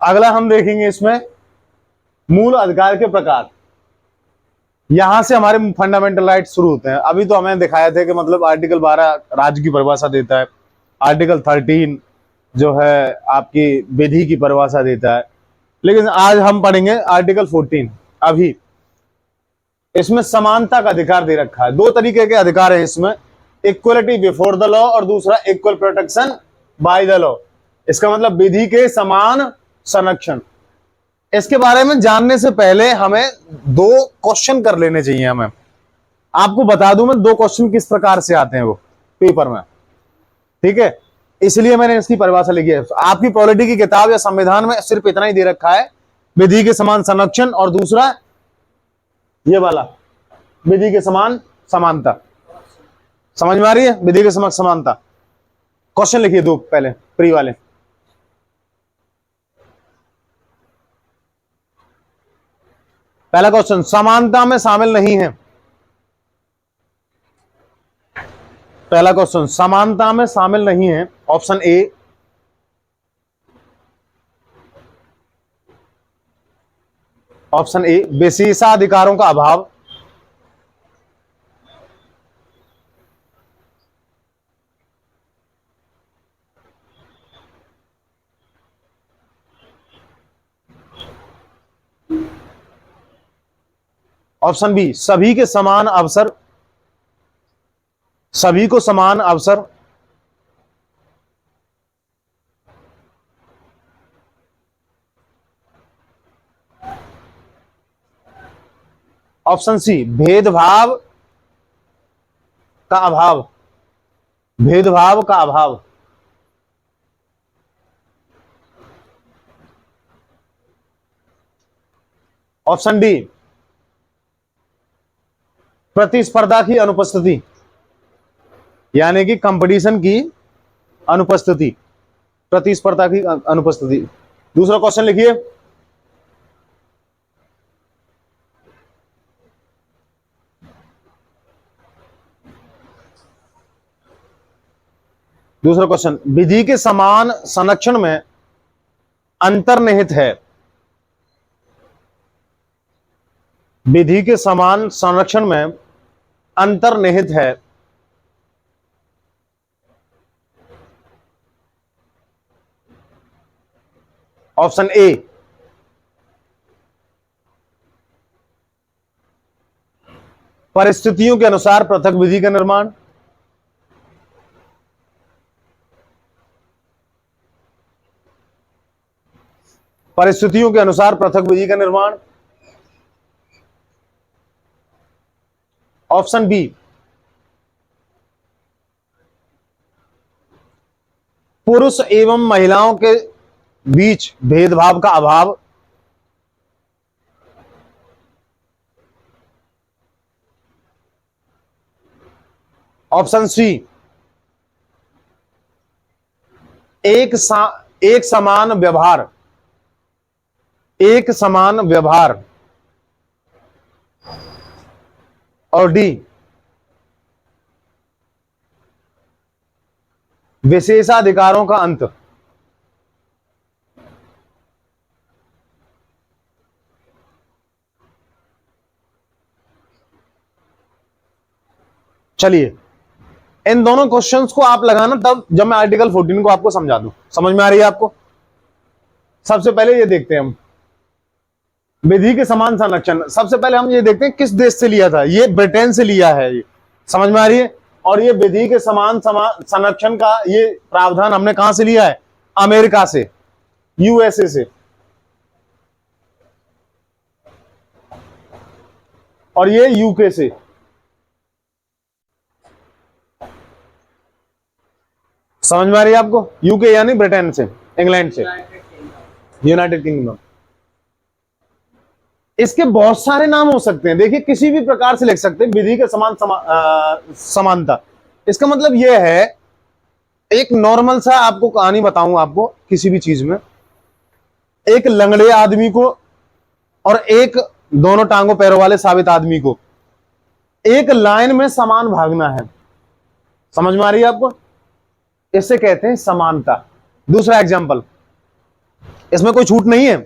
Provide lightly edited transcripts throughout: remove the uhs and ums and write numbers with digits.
अगला हम देखेंगे इसमें मूल अधिकार के प्रकार। यहां से हमारे फंडामेंटल राइट शुरू होते हैं। अभी तो हमें दिखाया था कि मतलब आर्टिकल 12 राज्य की परिभाषा देता है, आर्टिकल 13 जो है आपकी विधि की परिभाषा देता है, लेकिन आज हम पढ़ेंगे आर्टिकल 14। अभी इसमें समानता का अधिकार दे रखा है। दो तरीके के अधिकार है इसमें, इक्वलिटी बिफोर द लॉ और दूसरा equal protection by the law. इसका मतलब विधि के समान संरक्षण। इसके बारे में जानने से पहले हमें दो क्वेश्चन कर लेने चाहिए। हमें आपको बता दूं मैं दो क्वेश्चन किस प्रकार से आते हैं वो पेपर में, ठीक है, इसलिए मैंने इसकी परिभाषा लिखी है। आपकी पॉलिटी की किताब या संविधान में सिर्फ इतना ही दे रखा है, विधि के समान संरक्षण और दूसरा ये वाला विधि के समान समानता। समझ में आ रही है? विधि के समान समानता। क्वेश्चन लिखिए दो पहले प्री वाले। पहला क्वेश्चन, समानता में शामिल नहीं है। पहला क्वेश्चन, समानता में शामिल नहीं है। ऑप्शन ए, ऑप्शन ए विशेषाधिकारों का अभाव। ऑप्शन बी सभी के समान अवसर, सभी को समान अवसर। ऑप्शन सी भेदभाव का अभाव, भेदभाव का अभाव। ऑप्शन डी प्रतिस्पर्धा की अनुपस्थिति, यानी कि कंपटीशन की अनुपस्थिति, प्रतिस्पर्धा की अनुपस्थिति। दूसरा क्वेश्चन लिखिए, दूसरा क्वेश्चन, विधि के समान संरक्षण में अंतर्निहित है। विधि के समान संरक्षण में अंतर्निहित है। ऑप्शन ए परिस्थितियों के अनुसार पृथक विधि का निर्माण। परिस्थितियों के अनुसार पृथक विधि का निर्माण। ऑप्शन बी पुरुष एवं महिलाओं के बीच भेदभाव का अभाव। ऑप्शन सी एक समान व्यवहार, एक समान व्यवहार। और डी विशेषाधिकारों का अंत। चलिए इन दोनों क्वेश्चंस को आप लगाना तब जब मैं आर्टिकल 14 को आपको समझा दूं। समझ में आ रही है आपको? सबसे पहले ये देखते हैं हम विधि के समान संरक्षण। सबसे पहले हम ये देखते हैं किस देश से लिया था। ये ब्रिटेन से लिया है, ये समझ में आ रही है। और ये विधि के समान संरक्षण का ये प्रावधान हमने कहां से लिया है? अमेरिका से, यूएसए से। और ये यूके से। समझ में आ रही है आपको? यूके यानी ब्रिटेन से, इंग्लैंड से, यूनाइटेड किंगडम। इसके बहुत सारे नाम हो सकते हैं, देखिए किसी भी प्रकार से लिख सकते हैं। विधि के समान समानता, इसका मतलब यह है, एक नॉर्मल सा आपको कहानी बताऊं आपको किसी भी चीज में। एक लंगड़े आदमी को और एक दोनों टांगों पैरों वाले साबित आदमी को एक लाइन में समान भागना है। समझ में आ रही है आपको? इसे कहते हैं समानता। दूसरा एग्जांपल, इसमें कोई छूट नहीं है।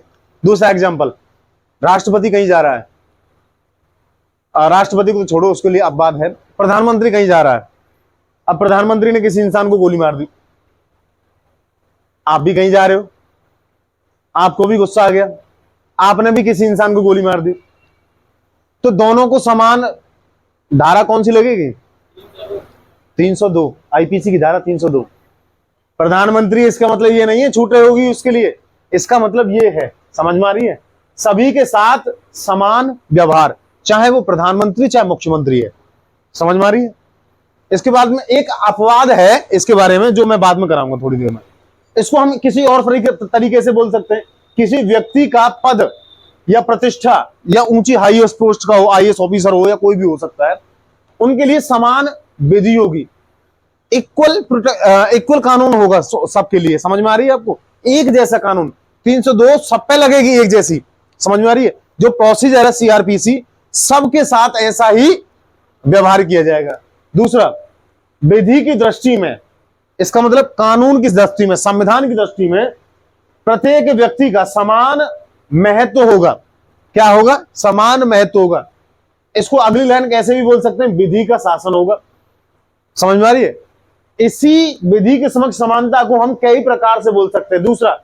दूसरा एग्जाम्पल, राष्ट्रपति कहीं जा रहा है, राष्ट्रपति को तो छोड़ो, उसके लिए अब बात है, प्रधानमंत्री कहीं जा रहा है। अब प्रधानमंत्री ने किसी इंसान को गोली मार दी, आप भी कहीं जा रहे हो, आपको भी गुस्सा आ गया, आपने भी किसी इंसान को गोली मार दी, तो दोनों को समान धारा कौन सी लगेगी? 302, आईपीसी की धारा 302। प्रधानमंत्री, इसका मतलब ये नहीं है छूट रही होगी उसके लिए, इसका मतलब ये है, समझ में आ रही है, सभी के साथ समान व्यवहार, चाहे वो प्रधानमंत्री चाहे मुख्यमंत्री है। समझ में आ रही है? इसके बाद में एक अपवाद है इसके बारे में जो मैं बाद में कराऊंगा थोड़ी देर में। इसको हम किसी और तरीके से बोल सकते हैं, किसी व्यक्ति का पद या प्रतिष्ठा या ऊंची हाईएस्ट पोस्ट का हो, आईएएस ऑफिसर हो या कोई भी हो सकता है, उनके लिए समान विधि होगी, इक्वल कानून होगा सबके लिए। समझ में आ रही है आपको? एक जैसा कानून, 302 सब पे लगेगी एक जैसी। समझ में आ रही है? जो प्रोसीजर है सीआरपीसी, सबके साथ ऐसा ही व्यवहार किया जाएगा। दूसरा, विधि की दृष्टि में, इसका मतलब कानून की दृष्टि में, संविधान की दृष्टि में प्रत्येक व्यक्ति का समान महत्व होगा। क्या होगा? समान महत्व होगा। इसको अगली लाइन कैसे भी बोल सकते हैं, विधि का शासन होगा। समझ में आ रही है? इसी विधि के समक्ष समानता को हम कई प्रकार से बोल सकते हैं। दूसरा,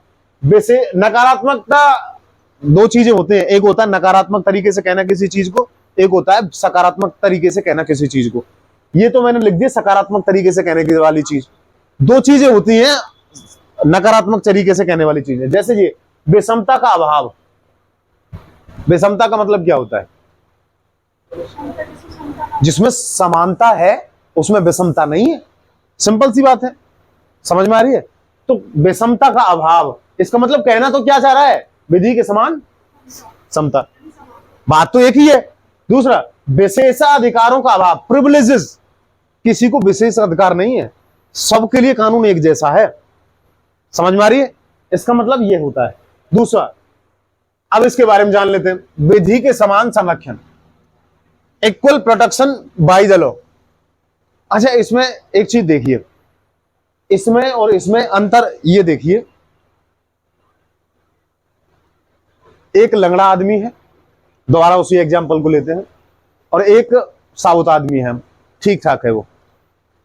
नकारात्मकता, दो चीजें होती हैं, एक होता है नकारात्मक तरीके से कहना किसी चीज को, एक होता है सकारात्मक तरीके से कहना किसी चीज को। ये तो मैंने लिख दिया सकारात्मक तरीके से कहने की वाली चीज। दो चीजें होती हैं नकारात्मक तरीके से कहने वाली चीजें, जैसे ये विषमता का अभाव। विषमता का मतलब क्या होता है? जिसमें समानता है उसमें विषमता नहीं है, सिंपल सी बात है। समझ में आ रही है? तो विषमता का अभाव, इसका मतलब कहना तो क्या चाह रहा है? विधि के समान समता, बात तो एक ही है। दूसरा, विशेषाधिकारों का अभाव, प्रिविलेजेस, किसी को विशेष अधिकार नहीं है, सबके लिए कानून एक जैसा है। समझ में आ रही है? इसका मतलब यह होता है। दूसरा, अब इसके बारे में जान लेते हैं, विधि के समान संरक्षण, equal protection by the law. अच्छा, इसमें एक चीज देखिए, इसमें और इसमें अंतर ये देखिए, एक लंगड़ा आदमी है, दोबारा उसी एग्जाम्पल को लेते हैं, और एक साबुत आदमी है, ठीक ठाक है वो।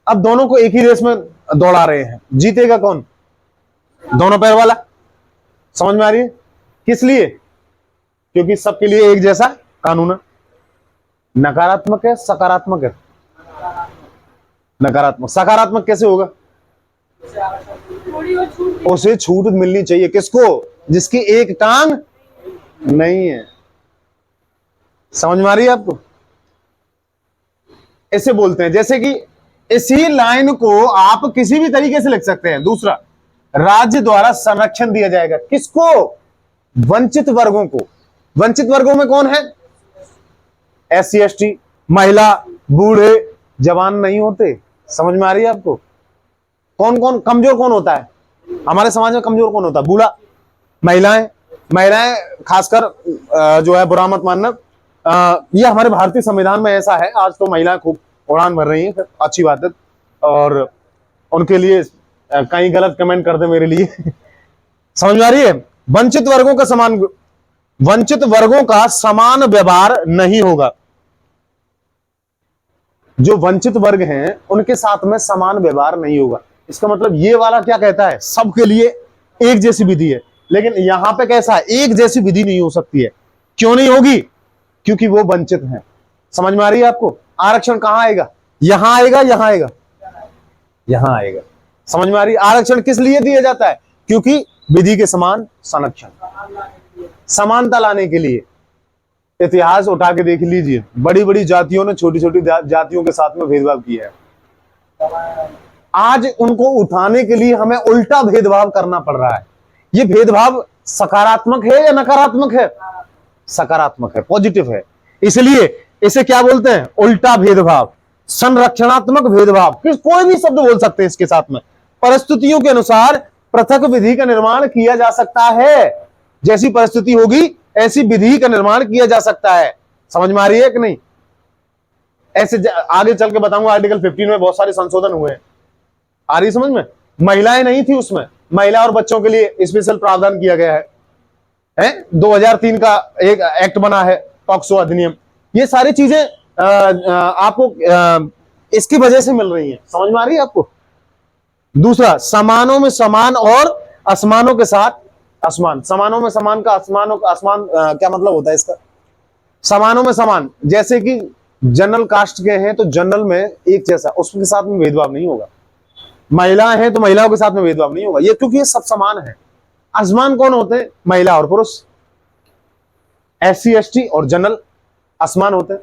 अब दोनों को एक ही रेस में दौड़ा रहे हैं, जीतेगा कौन? दोनों पैर वाला। समझ में आ रही है? किस लिए? क्योंकि सबके लिए एक जैसा कानून है। नकारात्मक है सकारात्मक है? नकारात्मक। सकारात्मक कैसे होगा? उसे छूट मिलनी चाहिए, किसको? जिसकी एक टांग नहीं है। समझ में आ रही है आपको? ऐसे बोलते हैं, जैसे कि इसी लाइन को आप किसी भी तरीके से लिख सकते हैं। दूसरा, राज्य द्वारा संरक्षण दिया जाएगा, किसको? वंचित वर्गों को। वंचित वर्गों में कौन है? SC ST, महिला, बूढ़े, जवान नहीं होते। समझ में आ रही है आपको? कौन कौन कमजोर कौन होता है हमारे समाज में? कमजोर कौन होता है? बूढ़ा, महिलाएं। महिलाएं खासकर जो है, बुरा मत मानना, ये हमारे भारतीय संविधान में ऐसा है। आज तो महिलाएं खूब उड़ान भर रही हैं, अच्छी बात है, और उनके लिए कहीं गलत कमेंट कर दे मेरे लिए। समझ में आ रही है? वंचित वर्गों का समान व्यवहार नहीं होगा। जो वंचित वर्ग हैं उनके साथ में समान व्यवहार नहीं होगा। इसका मतलब ये वाला क्या कहता है? सबके लिए एक जैसी विधि है, लेकिन यहां पे कैसा है? एक जैसी विधि नहीं हो सकती है। क्यों नहीं होगी? क्योंकि वो वंचित हैं। समझ में आ रही है आपको? आरक्षण कहां आएगा? यहां आएगा, यहां आएगा, यहां आएगा। समझ में आ रही है? आरक्षण किस लिए दिया जाता है? क्योंकि विधि के समान संरक्षण, समानता लाने के लिए। इतिहास उठा के देख लीजिए, बड़ी बड़ी जातियों ने छोटी छोटी जातियों के साथ में भेदभाव किया है। आज उनको उठाने के लिए हमें उल्टा भेदभाव करना पड़ रहा है। ये भेदभाव सकारात्मक है या नकारात्मक है? सकारात्मक है, पॉजिटिव है। इसलिए इसे क्या बोलते हैं? उल्टा भेदभाव, संरक्षणात्मक भेदभाव, कोई भी शब्द बोल सकते हैं इसके साथ में। परिस्थितियों के अनुसार पृथक विधि का निर्माण किया जा सकता है। जैसी परिस्थिति होगी ऐसी विधि का निर्माण किया जा सकता है। समझ में आ रही है कि नहीं? ऐसे आगे चल के बताऊंगा, आर्टिकल 15 में बहुत सारे संशोधन हुए हैं। आ रही समझ में? महिलाएं नहीं थी उसमें, महिला और बच्चों के लिए स्पेशल प्रावधान किया गया है 2003 का एक एक्ट बना है, पॉक्सो अधिनियम। ये सारी चीजें आपको इसकी वजह से मिल रही हैं। समझ में आ रही है आपको? दूसरा, समानों में समान और असमानों के साथ असमान। समानों में समान का असमानों का असमान क्या मतलब होता है इसका? समानों में समान, जैसे कि जनरल कास्ट के हैं तो जनरल में एक जैसा, उसके साथ में भेदभाव नहीं होगा। महिलाएं हैं तो महिलाओं के साथ में भेदभाव नहीं होगा, ये क्योंकि ये सब समान है। असमान कौन होते हैं? महिला और पुरुष। SC ST और जनरल असमान होते हैं।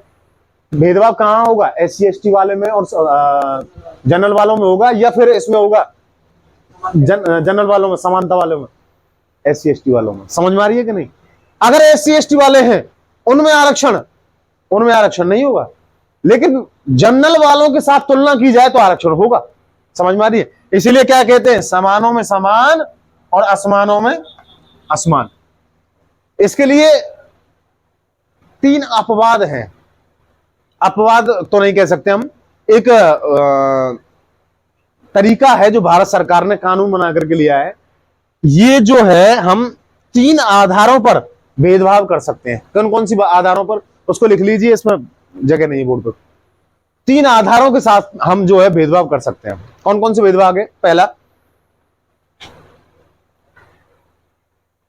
भेदभाव कहां होगा? SC ST वाले में और जनरल वालों में होगा, या फिर इसमें होगा जनरल वालों में, समानता वालों में, SC ST वालों में। समझ में आ रही है कि नहीं? अगर SC ST वाले हैं उनमें आरक्षण नहीं होगा, लेकिन जनरल वालों के साथ तुलना की जाए तो आरक्षण होगा। समझ में आ रही है? इसीलिए क्या कहते हैं? समानों में समान और असमानों में असमान। इसके लिए 3 अपवाद हैं। अपवाद तो नहीं कह सकते हम, एक तरीका है जो भारत सरकार ने कानून बना करके लिया है। ये जो है, हम 3 आधारों पर भेदभाव कर सकते हैं। कौन कौन सी आधारों पर? उसको लिख लीजिए, इसमें जगह नहीं बोर्ड पर। 3 आधारों के साथ हम जो है भेदभाव कर सकते हैं। कौन कौन से भेदभाव है? पहला,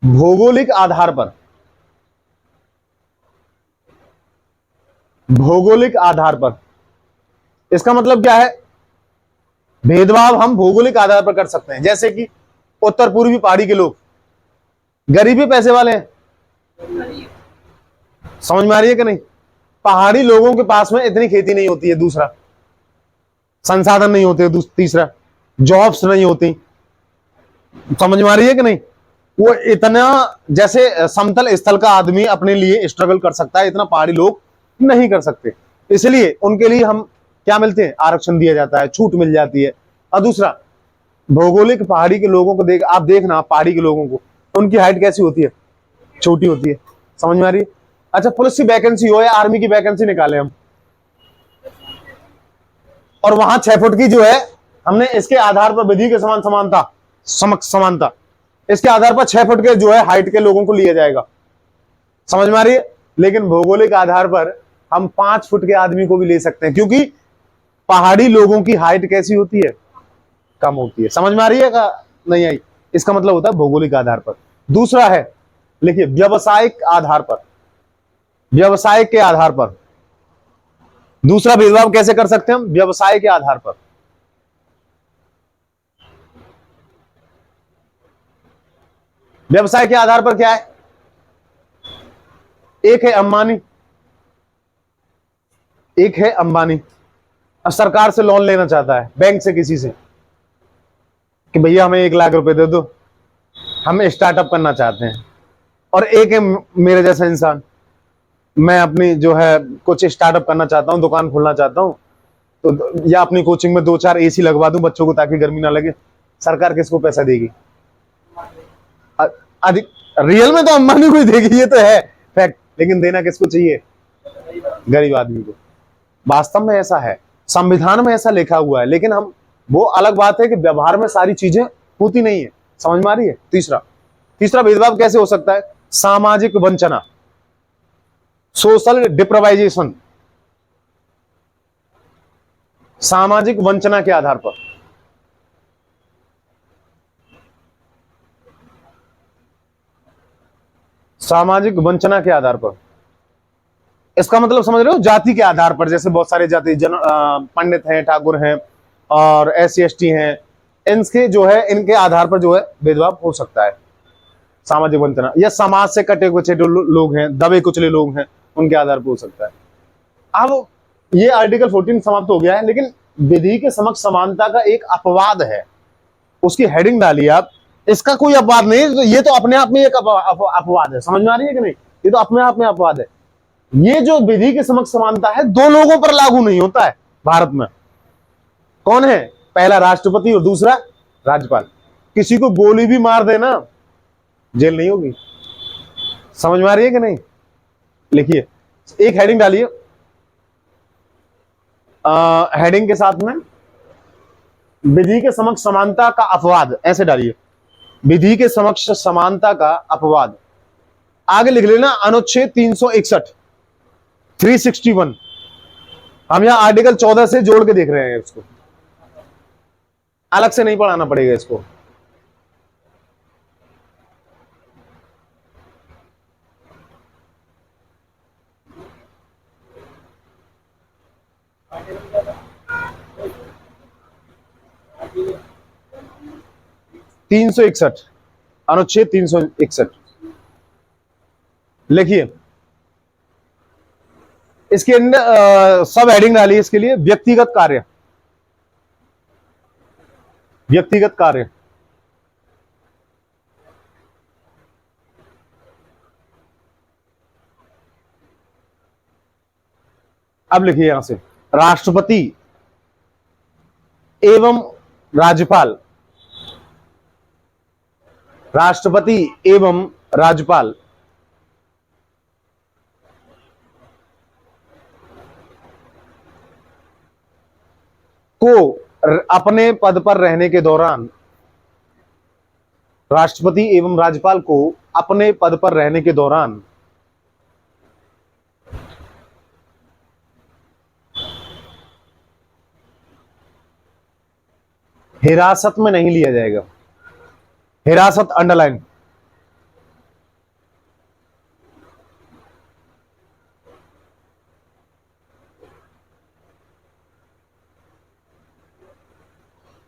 भौगोलिक आधार पर। भौगोलिक आधार पर, इसका मतलब क्या है? भेदभाव हम भौगोलिक आधार पर कर सकते हैं। जैसे कि उत्तर पूर्वी पहाड़ी के लोग गरीबी पैसे वाले हैं। समझ में आ रही है कि नहीं? पहाड़ी लोगों के पास में इतनी खेती नहीं होती है। दूसरा, संसाधन नहीं होते। तीसरा, जॉब्स नहीं होती। समझ में आ रही है कि नहीं? वो इतना, जैसे समतल स्थल का आदमी अपने लिए स्ट्रगल कर सकता है, इतना पहाड़ी लोग नहीं कर सकते। इसलिए उनके लिए हम क्या मिलते हैं? आरक्षण दिया जाता है, छूट मिल जाती है। और दूसरा, भौगोलिक पहाड़ी के लोगों को आप देखना, पहाड़ी के लोगों को, उनकी हाइट कैसी होती है? छोटी होती है। समझ में आ रही है? अच्छा, पुलिस की वैकेंसी हो या आर्मी की वैकेंसी निकाले हम, और वहां 6 फुट की जो है, हमने इसके आधार पर विधि के समान समानता, समक्ष समानता, इसके आधार पर 6 फुट के जो है हाइट के लोगों को लिया जाएगा। समझ में आ रही है? लेकिन भौगोलिक आधार पर हम 5 फुट के आदमी को भी ले सकते हैं, क्योंकि पहाड़ी लोगों की हाइट कैसी होती है? कम होती है। समझ में आ रही है का नहीं आई? इसका मतलब होता है भौगोलिक आधार पर। दूसरा है, लिखिए, व्यवसायिक आधार पर। व्यवसाय के आधार पर दूसरा भेदभाव कैसे कर सकते हैं हम? व्यवसाय के आधार पर। व्यवसाय के आधार पर क्या है? एक है अंबानी, एक है अंबानी। अब सरकार से लोन लेना चाहता है, बैंक से, किसी से, कि भैया हमें 1 लाख रुपए दे दो, हम स्टार्टअप करना चाहते हैं। और एक है मेरे जैसा इंसान, मैं अपनी जो है कुछ स्टार्टअप करना चाहता हूं, दुकान खोलना चाहता हूं, तो या अपनी कोचिंग में 2-4 AC लगवा दूं बच्चों को, ताकि गर्मी ना लगे। सरकार किसको पैसा देगी? अधिक रियल में तो अंबानी को ही देगी, ये तो है फैक्ट। लेकिन देना किसको चाहिए? गरीब आदमी को। वास्तव में ऐसा है, संविधान में ऐसा लिखा हुआ है, लेकिन हम, वो अलग बात है कि व्यवहार में सारी चीजें होती नहीं है। समझ में आ रही है? तीसरा भेदभाव कैसे हो सकता है? सामाजिक वंचना, सोशल डिप्राइवेशन। सामाजिक वंचना के आधार पर। सामाजिक वंचना के आधार पर, इसका मतलब समझ रहे हो? जाति के आधार पर, जैसे बहुत सारे जाति पंडित हैं, ठाकुर हैं और SC ST हैं, इनके जो है, इनके आधार पर जो है भेदभाव हो सकता है, सामाजिक वंचना। या समाज से कटे कुचले लोग हैं, दबे कुचले लोग हैं, उनके आधार पर हो सकता है। अब ये आर्टिकल 14 समाप्त हो गया है, लेकिन विधि के समक्ष समानता का एक अपवाद है, उसकी हेडिंग डालिए आप। इसका कोई अपवाद नहीं, ये तो अपने आप में एक अपवाद है। समझ में आ रही है कि नहीं? ये तो अपने आप में अपवाद है। ये जो विधि के समक्ष समानता है, 2 लोगों पर लागू नहीं होता है भारत में। कौन है? पहला राष्ट्रपति और दूसरा राज्यपाल। किसी को गोली भी मार देना, जेल नहीं होगी। समझ में आ रही है कि नहीं? लिखिए, एक हेडिंग डालिए, हेडिंग के साथ में विधि के समक्ष समानता का अपवाद, ऐसे डालिए। विधि के समक्ष समानता का अपवाद। आगे लिख लेना अनुच्छेद 361, 361। हम यहां आर्टिकल 14 से जोड़ के देख रहे हैं, इसको अलग से नहीं पढ़ाना पड़ेगा इसको। तीन सौ इकसठ, अनुच्छेद 361 लिखिए। इसके अंदर सब हेडिंग डालिए इसके लिए। व्यक्तिगत कार्य, व्यक्तिगत कार्य। अब लिखिए यहां से, राष्ट्रपति एवं राज्यपाल, राष्ट्रपति एवं राज्यपाल को अपने पद पर रहने के दौरान, राष्ट्रपति एवं राज्यपाल को अपने पद पर रहने के दौरान हिरासत में नहीं लिया जाएगा। हिरासत अंडरलाइन।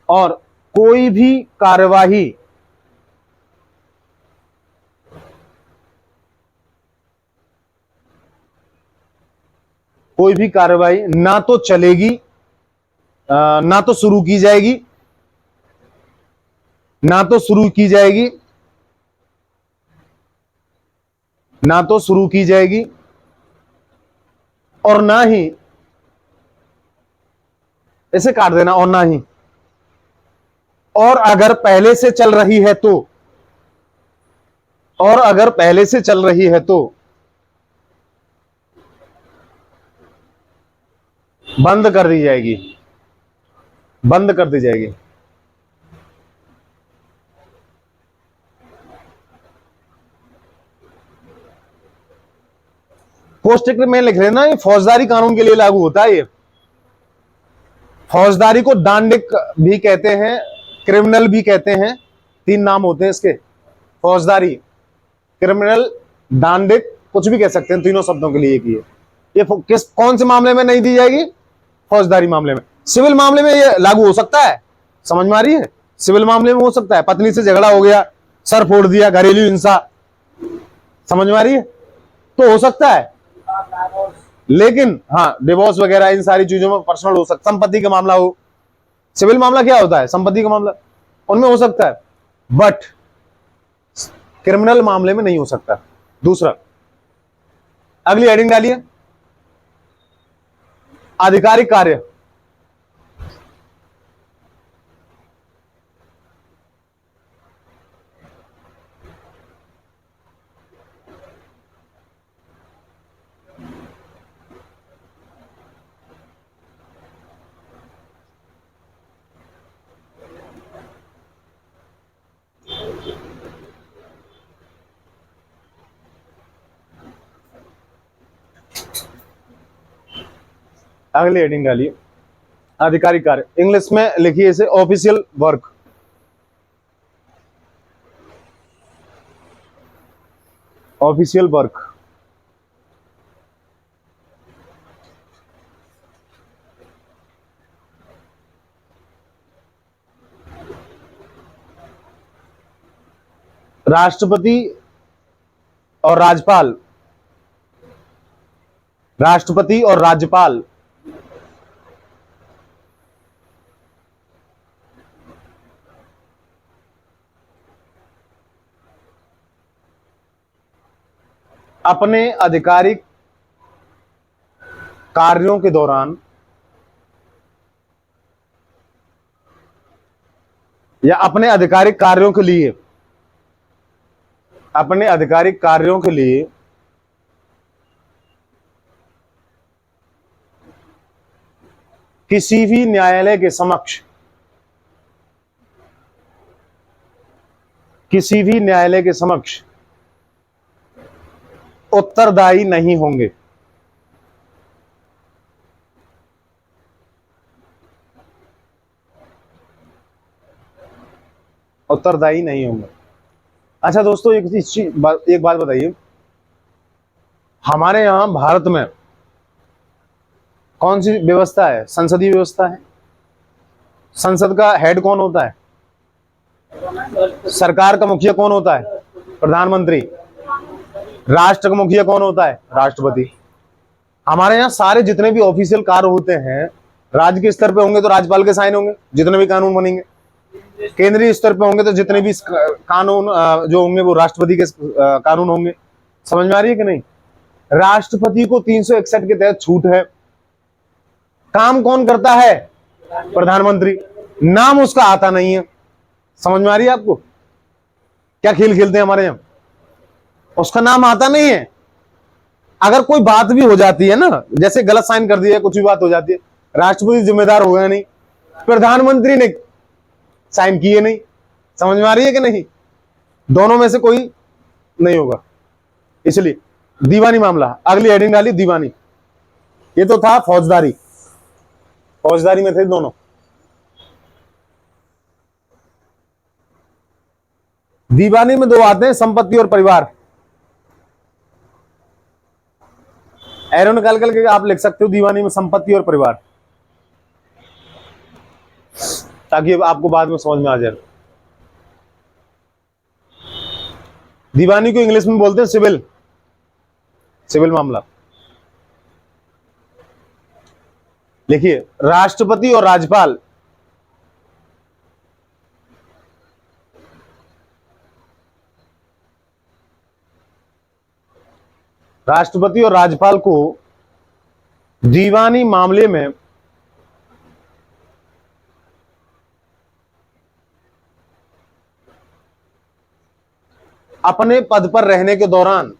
और कोई भी कार्यवाही ना तो चलेगी, ना तो शुरू की जाएगी, ना तो शुरू की जाएगी, ना तो शुरू की जाएगी, और ना ही, इसे काट देना, और ना ही, और अगर पहले से चल रही है तो, और अगर पहले से चल रही है तो बंद कर दी जाएगी, बंद कर दी जाएगी। कोष्टक में लिख लेना, ये फौजदारी कानून के लिए लागू होता है। ये फौजदारी को दांडिक भी कहते हैं, क्रिमिनल भी कहते हैं, तीन नाम होते हैं इसके। फौजदारी, क्रिमिनल, दांडिक, कुछ भी कह सकते हैं, तीनों शब्दों के लिए एक ही है। ये किस कौन से मामले में नहीं दी जाएगी? फौजदारी मामले में। सिविल मामले में ये लागू हो सकता है, समझ में आ रही है? सिविल मामले में हो सकता है, पत्नी से झगड़ा हो गया, सर फोड़ दिया, घरेलू हिंसा, समझ में आ रही है? तो हो सकता है, लेकिन हाँ डिवोर्स वगैरह इन सारी चीजों में पर्सनल हो सकता, संपत्ति का मामला हो, सिविल मामला क्या होता है? संपत्ति का मामला, उनमें हो सकता है, बट क्रिमिनल मामले में नहीं हो सकता। दूसरा, अगली हेडिंग डालिए, आधिकारिक कार्य। अगली हेडिंग डालिए, आधिकारिक कार्य। इंग्लिश में लिखिए इसे ऑफिशियल वर्क। Official work. राष्ट्रपति और राज्यपाल, राष्ट्रपति और राज्यपाल अपने आधिकारिक कार्यों के दौरान या अपने आधिकारिक कार्यों के लिए, अपने आधिकारिक कार्यों के लिए किसी भी न्यायालय के समक्ष किसी भी न्यायालय के समक्ष उत्तरदायी नहीं होंगे। उत्तरदायी नहीं होंगे। अच्छा दोस्तों, एक बात बताइए, हमारे यहां भारत में कौन सी व्यवस्था है? संसदीय व्यवस्था है। संसद का हेड कौन होता है? सरकार का मुखिया कौन होता है? प्रधानमंत्री। राष्ट्र का मुखिया कौन होता है? राष्ट्रपति। हमारे यहाँ सारे जितने भी ऑफिशियल कार्य होते हैं राज्य के स्तर पे होंगे तो राज्यपाल के साइन होंगे, जितने भी कानून बनेंगे। केंद्रीय स्तर पे होंगे तो जितने भी कानून जो होंगे वो राष्ट्रपति के कानून होंगे। समझ में आ रही है कि नहीं? राष्ट्रपति को 361 के तहत छूट है। काम कौन करता है? प्रधानमंत्री। नाम उसका आता नहीं है। समझ में आ रही है आपको? क्या खेल खेलते हैं हमारे यहां, उसका नाम आता नहीं है। अगर कोई बात भी हो जाती है ना, जैसे गलत साइन कर दिया, कुछ भी बात हो जाती है, राष्ट्रपति जिम्मेदार हो गया नहीं, प्रधानमंत्री ने साइन किए नहीं। समझ में आ रही है कि नहीं? दोनों में से कोई नहीं होगा। इसलिए दीवानी मामला, अगली हेडिंग डाली दीवानी। ये तो था फौजदारी, फौजदारी में थे दोनों। दीवानी में दो आते हैं, संपत्ति और परिवार। एरो निकाल करके आप लिख सकते हो दीवानी में संपत्ति और परिवार, ताकि आपको बाद में समझ में आ जाए। दीवानी को इंग्लिश में बोलते हैं सिविल, सिविल मामला। लिखिए, राष्ट्रपति और राज्यपाल राष्ट्रपति और राज्यपाल को दीवानी मामले में अपने पद पर रहने के दौरान,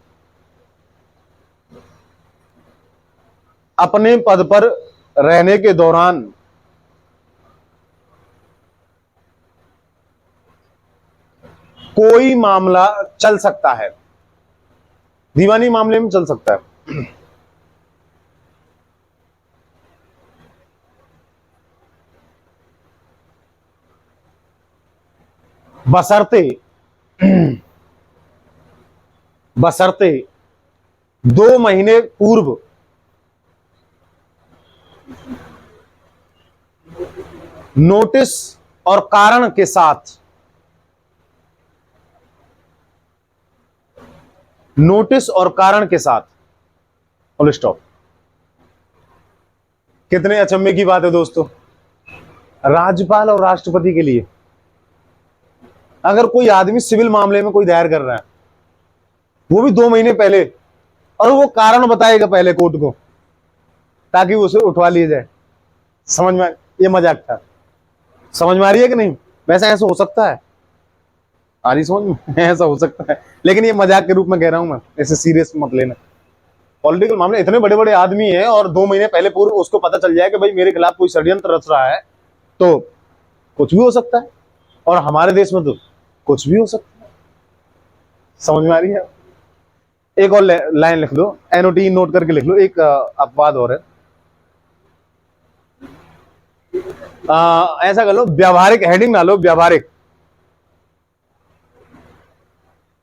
अपने पद पर रहने के दौरान कोई मामला चल सकता है। दीवानी मामले में चल सकता है। बशर्ते 2 महीने पूर्व नोटिस और कारण के साथ, नोटिस और कारण के साथ, फुल स्टॉप। कितने अचंभे की बात है दोस्तों। राज्यपाल और राष्ट्रपति के लिए अगर कोई आदमी सिविल मामले में कोई दायर कर रहा है, वो भी 2 महीने पहले, और वो कारण बताएगा पहले कोर्ट को, ताकि उसे उठवा लिया जाए। समझ में? ये मजाक था। समझ में आ रही है कि नहीं? वैसे ऐसा हो सकता है, आ रही समझ में? ऐसा हो सकता है, लेकिन ये मजाक के रूप में कह रहा हूं मैं, ऐसे सीरियस मत लेना। पॉलिटिकल मामले, इतने बड़े बड़े आदमी हैं और 2 महीने पहले पूर्व उसको पता चल जाए कि भाई मेरे खिलाफ कोई षड्यंत्र रच रहा है, तो कुछ भी हो सकता है। और हमारे देश में तो कुछ भी हो सकता है। समझ में आ रही है? एक और लाइन लिख दो, एनओटी नोट करके लिख लो। एक अपवाद और है, ऐसा कर लो, व्यावहारिक हेडिंग डालो, व्यावहारिक।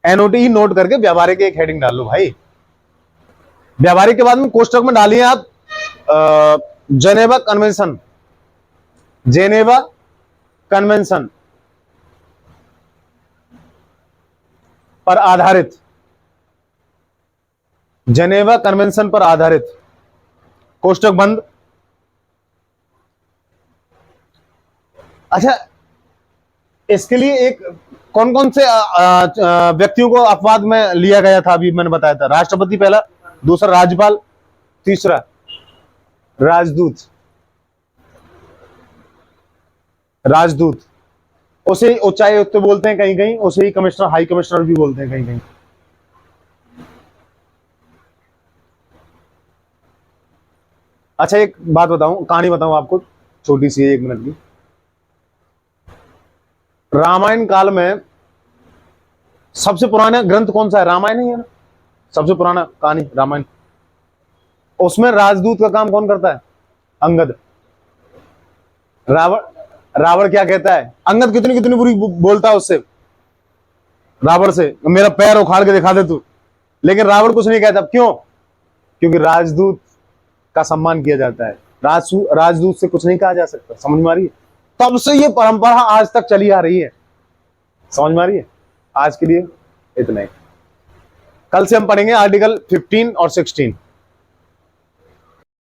एनओटी नोट करके व्यावहारिक एक हेडिंग डाल लो भाई। व्यावहारिक के बाद में कोष्टक में डालिए आप जेनेवा कन्वेंशन, जेनेवा कन्वेंशन पर आधारित, जेनेवा कन्वेंशन पर आधारित, कोष्टक बंद। अच्छा, इसके लिए एक कौन कौन से व्यक्तियों को अपवाद में लिया गया था, अभी मैंने बताया था। राष्ट्रपति पहला, दूसरा राज्यपाल, तीसरा राजदूत। राजदूत उसे उच्चायुक्त बोलते हैं कहीं कहीं, उसे ही कमिश्नर, हाई कमिश्नर भी बोलते हैं कहीं कहीं। अच्छा, एक बात बताऊं, कहानी बताऊं आपको, छोटी सी, 1 मिनट की। रामायण काल में सबसे पुराना ग्रंथ कौन सा है? रामायण ही है ना, सबसे पुराना कहानी रामायण। उसमें राजदूत का काम कौन करता है? अंगद। रावण, रावण क्या कहता है? अंगद कितनी कितनी बुरी बोलता है उससे, रावण से, मेरा पैर उखाड़ के दिखा दे तू। लेकिन रावण कुछ नहीं कहता, क्यों? क्योंकि राजदूत का सम्मान किया जाता है, राजदूत से कुछ नहीं कहा जा सकता। समझ में आ रही है? तब से ये परंपरा आज तक चली आ रही है। समझ में आ रही है? आज के लिए इतना ही। कल से हम पढ़ेंगे आर्टिकल 15 और 16।